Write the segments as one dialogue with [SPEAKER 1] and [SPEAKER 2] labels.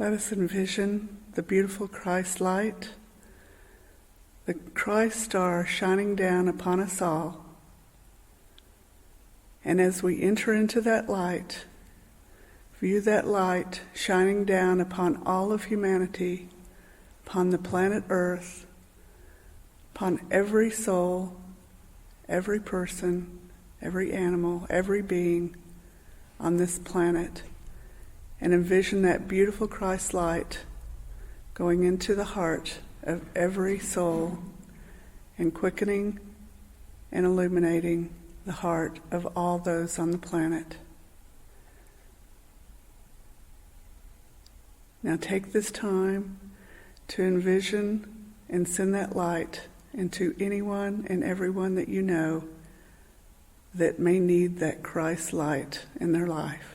[SPEAKER 1] Let us envision the beautiful Christ light, the Christ star shining down upon us all. And as we enter into that light, view that light shining down upon all of humanity, upon the planet Earth, upon every soul, every person, every animal, every being on this planet. And envision that beautiful Christ light going into the heart of every soul and quickening and illuminating the heart of all those on the planet. Now take this time to envision and send that light into anyone and everyone that you know that may need that Christ light in their life.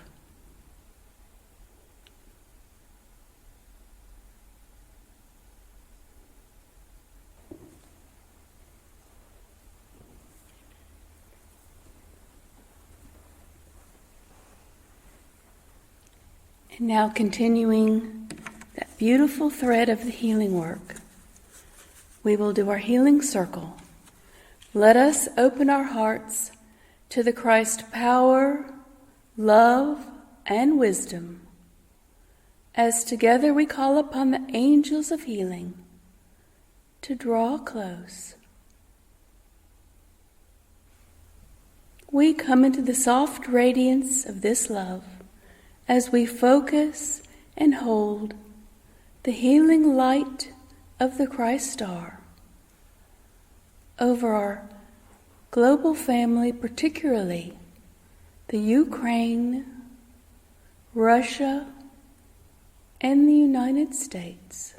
[SPEAKER 2] And now continuing that beautiful thread of the healing work, we will do our healing circle. Let us open our hearts to the Christ power, love, and wisdom, as together we call upon the angels of healing to draw close. We come into the soft radiance of this love as we focus and hold the healing light of the Christ star over our global family, particularly the Ukraine, Russia, and the United States.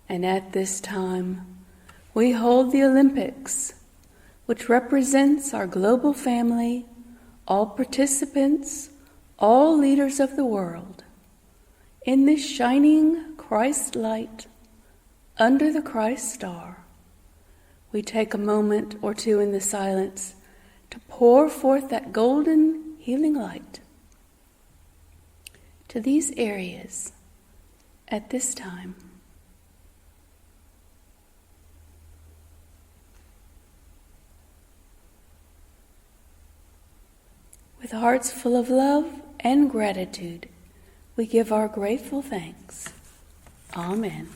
[SPEAKER 2] And at this time, we hold the Olympics, which represents our global family, all participants, all leaders of the world, in this shining Christ light under the Christ star. We take a moment or two in the silence to pour forth that golden healing light to these areas at this time. With hearts full of love and gratitude, we give our grateful thanks. Amen.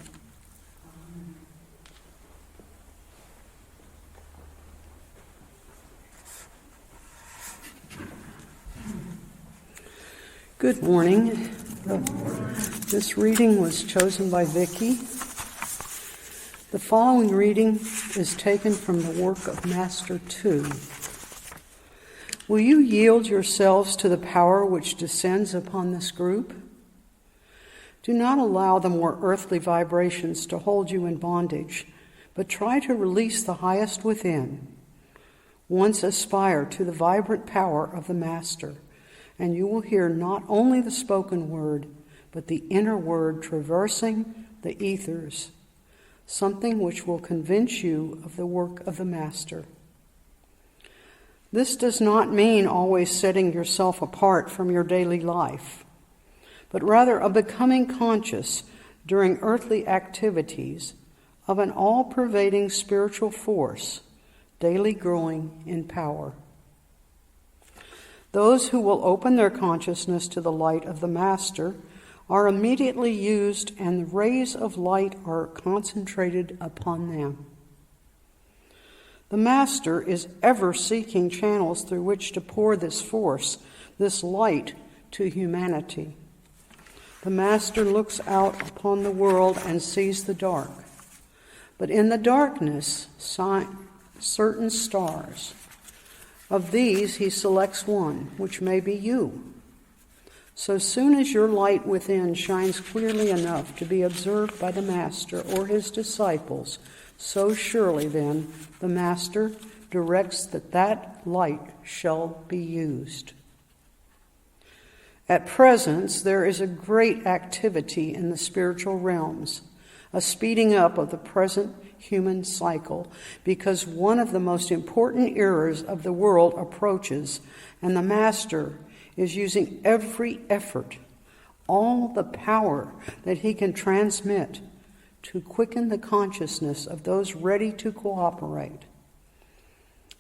[SPEAKER 3] Good morning. This reading was chosen by Vicki. The following reading is taken from the work of Master 2. Will you yield yourselves to the power which descends upon this group? Do not allow the more earthly vibrations to hold you in bondage, but try to release the highest within. Once aspire to the vibrant power of the Master, and you will hear not only the spoken word, but the inner word traversing the ethers, something which will convince you of the work of the Master. This does not mean always setting yourself apart from your daily life, but rather a becoming conscious during earthly activities of an all-pervading spiritual force, daily growing in power. Those who will open their consciousness to the light of the Master are immediately used, and the rays of light are concentrated upon them. The Master is ever seeking channels through which to pour this force, this light, to humanity. The Master looks out upon the world and sees the dark. But in the darkness, certain stars. Of these he selects one, which may be you. So soon as your light within shines clearly enough to be observed by the Master or his disciples, so surely then the Master directs that light shall be used. At present, there is a great activity in the spiritual realms, a speeding up of the present human cycle, because one of the most important eras of the world approaches, and the Master is using every effort, all the power that he can transmit to quicken the consciousness of those ready to cooperate.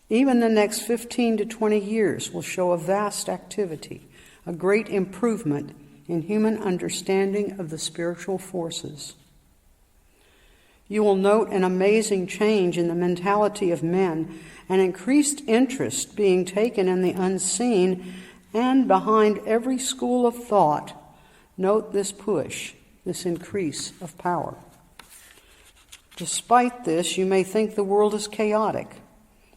[SPEAKER 3] Even the next 15 to 20 years will show a vast activity, a great improvement in human understanding of the spiritual forces. You will note an amazing change in the mentality of men, an increased interest being taken in the unseen, and behind every school of thought, note this push, this increase of power. Despite this, you may think the world is chaotic,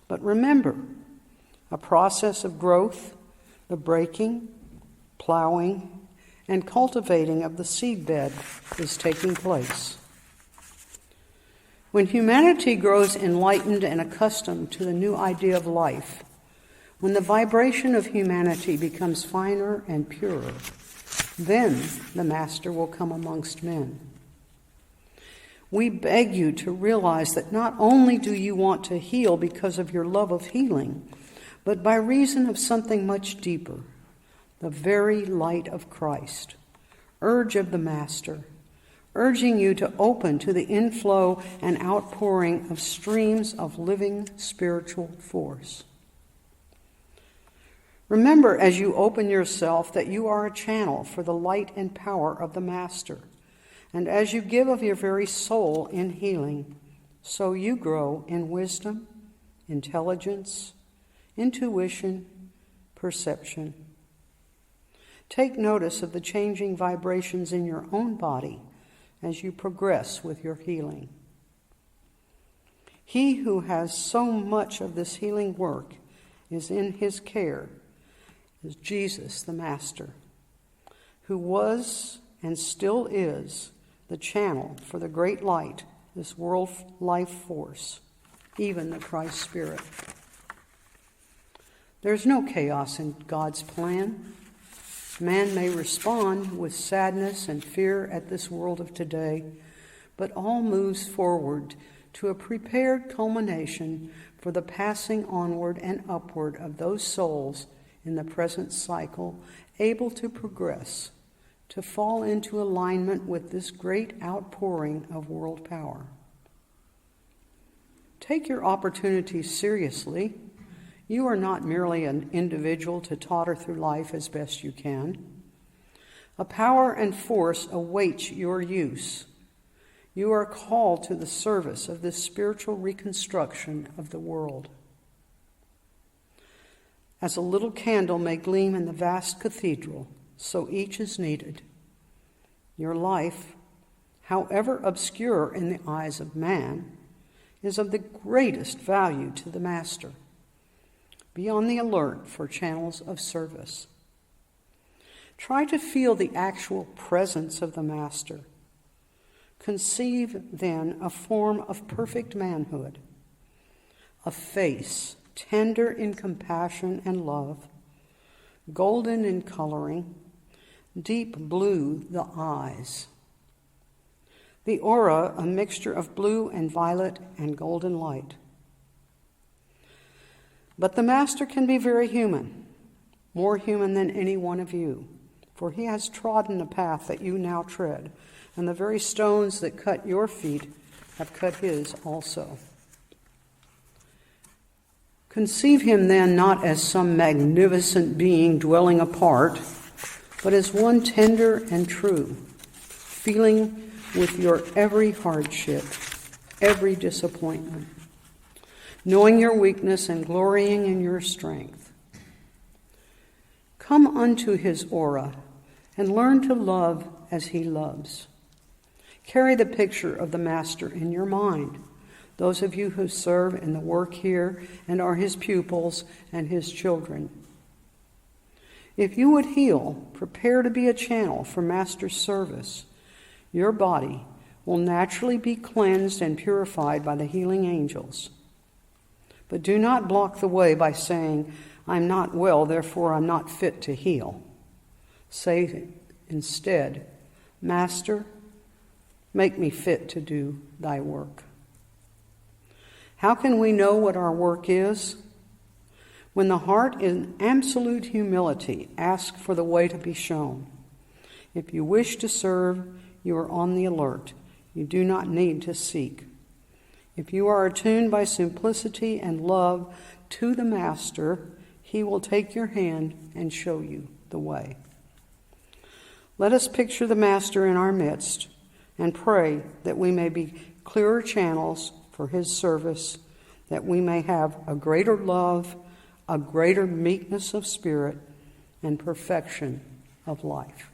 [SPEAKER 3] but remember, a process of growth, the breaking, plowing, and cultivating of the seedbed is taking place. When humanity grows enlightened and accustomed to the new idea of life, when the vibration of humanity becomes finer and purer, then the Master will come amongst men. We beg you to realize that not only do you want to heal because of your love of healing, but by reason of something much deeper, the very light of Christ, urge of the Master, urging you to open to the inflow and outpouring of streams of living spiritual force. Remember as you open yourself that you are a channel for the light and power of the Master, and as you give of your very soul in healing, so you grow in wisdom, intelligence, intuition, perception. Take notice of the changing vibrations in your own body as you progress with your healing. He who has so much of this healing work is in his care is Jesus the Master, who was and still is the channel for the great light, this world life force, even the Christ Spirit. There's no chaos in God's plan. Man may respond with sadness and fear at this world of today, but all moves forward to a prepared culmination for the passing onward and upward of those souls in the present cycle, able to progress, to fall into alignment with this great outpouring of world power. Take your opportunities seriously. You are not merely an individual to totter through life as best you can. A power and force awaits your use. You are called to the service of this spiritual reconstruction of the world. As a little candle may gleam in the vast cathedral, so each is needed. Your life, however obscure in the eyes of man, is of the greatest value to the Master. Be on the alert for channels of service. Try to feel the actual presence of the Master. Conceive, then, a form of perfect manhood, a face tender in compassion and love, golden in coloring, deep blue the eyes. The aura, a mixture of blue and violet and golden light. But the Master can be very human, more human than any one of you, for he has trodden a path that you now tread, and the very stones that cut your feet have cut his also. Conceive him then not as some magnificent being dwelling apart, but as one tender and true, feeling with your every hardship, every disappointment, knowing your weakness and glorying in your strength. Come unto his aura and learn to love as he loves. Carry the picture of the Master in your mind, those of you who serve in the work here and are his pupils and his children. If you would heal, prepare to be a channel for Master's service. Your body will naturally be cleansed and purified by the healing angels. But do not block the way by saying, I'm not well, therefore I'm not fit to heal. Say instead, Master, make me fit to do thy work. How can we know what our work is? When the heart in absolute humility asks for the way to be shown. If you wish to serve, you are on the alert. You do not need to seek. If you are attuned by simplicity and love to the Master, he will take your hand and show you the way. Let us picture the Master in our midst and pray that we may be clearer channels for his service, that we may have a greater love, a greater meekness of spirit, and perfection of life.